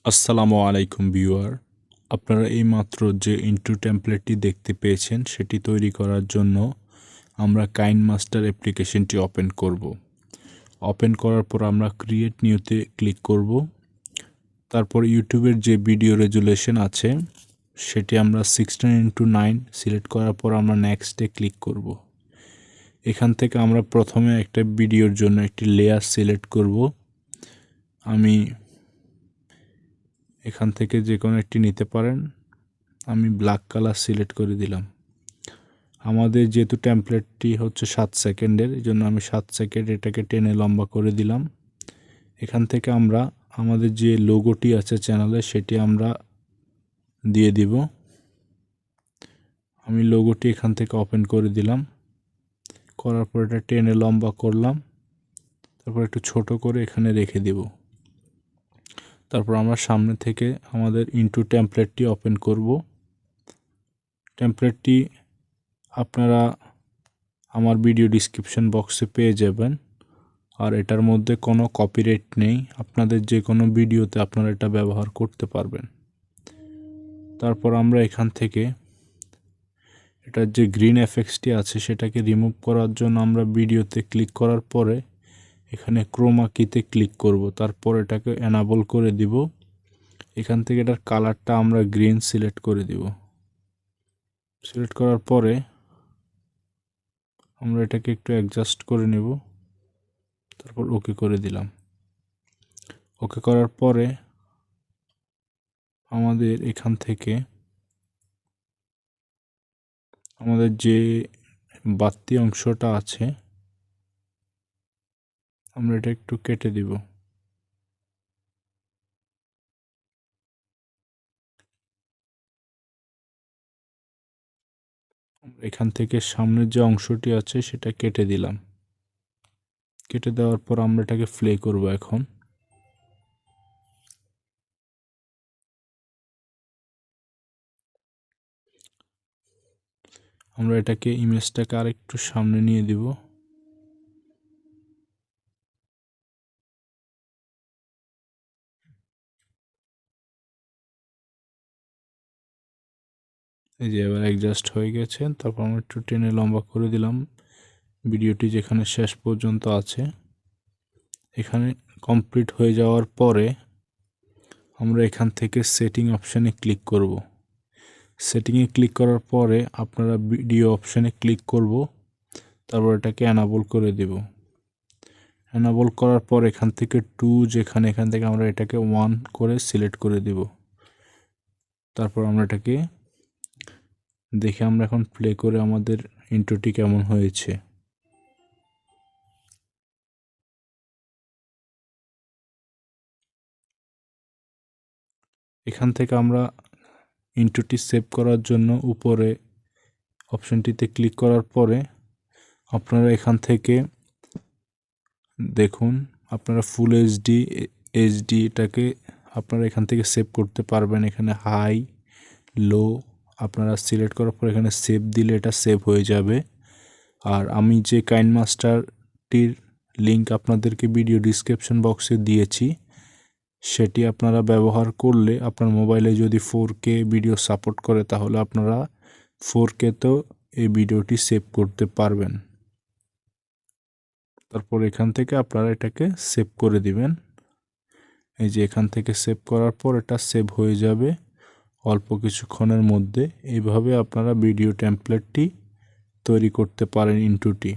আসসালামু আলাইকুম ভিউয়ার, আপনারা এইমাত্র যে ইন্টু টেমপ্লেটটি দেখতে পেয়েছেন সেটি তৈরি করার জন্য আমরা কাইনমাস্টার অ্যাপ্লিকেশনটি ওপেন করব। ওপেন করার পর আমরা ক্রিয়েট নিউতে ক্লিক করব। তারপর ইউটিউবের যে ভিডিও রেজুলেশন আছে সেটি আমরা 16:9 সিলেক্ট করার পর আমরা নেক্সটে ক্লিক করব। এখান থেকে আমরা প্রথমে একটা ভিডিওর জন্য একটি লেয়ার সিলেক্ট করব। আমি এখান থেকে যে কোনো একটি নিতে পারেন। আমি ব্ল্যাক কালার সিলেক্ট করে দিলাম। আমাদের যেহেতু টেমপ্লেটটি হচ্ছে 7 সেকেন্ডের, এই জন্য আমি 7 সেকেন্ড এটাকে টেনে লম্বা করে দিলাম। এখান থেকে আমরা আমাদের যে লোগোটি আছে চ্যানেলে সেটি আমরা দিয়ে দিব। আমি লোগোটি এখান থেকে ওপেন করে দিলাম। করার পর এটা টেনে লম্বা করলাম। তারপর একটু ছোট করে এখানে রেখে দিব। তারপর আমরা সামনে থেকে আমাদের ইনটু টেমপ্লেটটি ওপেন করব। টেমপ্লেটটি আপনারা আমার ভিডিও ডিসক্রিপশন বক্সে পেয়ে যাবেন। আর এটার মধ্যে কোনো কপিরাইট নেই, আপনাদের যে কোনো ভিডিওতে আপনারা এটা ব্যবহার করতে পারবেন। তারপর আমরা এখান থেকে এটার যে গ্রিন এফেক্টসটি আছে সেটাকে রিমুভ করার জন্য আমরা ভিডিওতে ক্লিক করার পরে এখানে ক্রোমা কিতে ক্লিক করব। তারপর এটাকে এনাবল করে দিব। এখান থেকে এটার কালারটা আমরা গ্রিন সিলেক্ট করে দিব। সিলেক্ট করার পরে আমরা এটাকে একটু অ্যাডজাস্ট করে নেব। তারপর ওকে করে দিলাম। ওকে করার পরে আমাদের এখান থেকে আমাদের যে বাড়তি অংশটা আছে আমরা এটা একটু কেটে দিব। এখান থেকে সামনের যে অংশটি আছে সেটা কেটে দিলাম। কেটে দেওয়ার পর আমরা এটাকে প্লে করব। এখন আমরা এটাকে ইমেজটাকে আরেকটু সামনে নিয়ে দিব। এই যে এবার অ্যাডজাস্ট হয়ে গেছে। তারপর আমরা একটু টেনে লম্বা করে দিলাম। ভিডিওটি যেখানে শেষ পর্যন্ত আছে এখানে কমপ্লিট হয়ে যাওয়ার পরে আমরা এখান থেকে সেটিং অপশানে ক্লিক করব। সেটিংয়ে ক্লিক করার পরে আপনারা ভিডিও অপশানে ক্লিক করব। তারপর এটাকে এনাবল করে দেব। এনাবল করার পর এখান থেকে এখান থেকে আমরা এটাকে 1 করে সিলেক্ট করে দেব। তারপর আমরা এটাকে দেখে আমরা এখন প্লে করে আমাদের ইন্ট্রোটি কেমন হয়েছে। এখান থেকে আমরা ইন্ট্রোটি সেভ করার জন্য উপরে অপশনটিতে ক্লিক করার পরে আপনারা এখান থেকে দেখুন আপনারা ফুল এইচডি এটাকে আপনারা এখান থেকে সেভ করতে পারবেন। এখানে হাই লো আপনারা সিলেক্ট করার পর এখানে সেভ দিলে এটা সেভ হয়ে যাবে। আর আমি যে কাইনমাস্টারটির লিঙ্ক আপনাদেরকে ভিডিও ডিসক্রিপশন বক্সে দিয়েছি সেটি আপনারা ব্যবহার করলে আপনার মোবাইলে যদি 4K ভিডিও সাপোর্ট করে তাহলে আপনারা 4Kতেও এই ভিডিওটি সেভ করতে পারবেন। তারপর এখান থেকে আপনারা এটাকে সেভ করে দিবেন। এই যে এখান থেকে সেভ করার পর এটা সেভ হয়ে যাবে অল্প কিছুক্ষণের মধ্যে। এইভাবে আপনারা ভিডিও টেমপ্লেটটি তৈরি করতে পারেন ইন্টুটি।